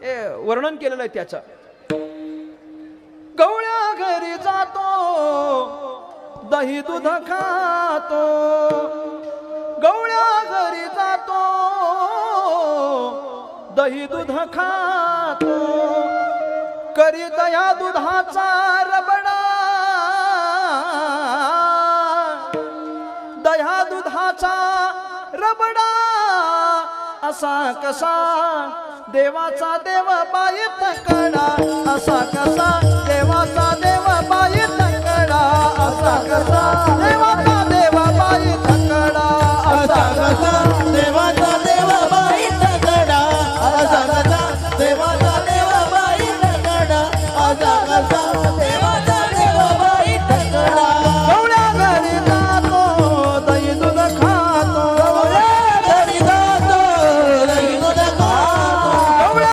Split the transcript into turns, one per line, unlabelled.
वर्णन केलेलं आहे त्याचं. गवळ्या घरी जातो दही दूध खातो, गवळ्या घरी जातो दही दूध खातो, करी दया दुधाचा रबडा, दया दुधाचा रबडा असा कसा देवाचा देव बाईत कडा, असा कसा देवाचा देव बाईत कडा, असा कसा देवाचा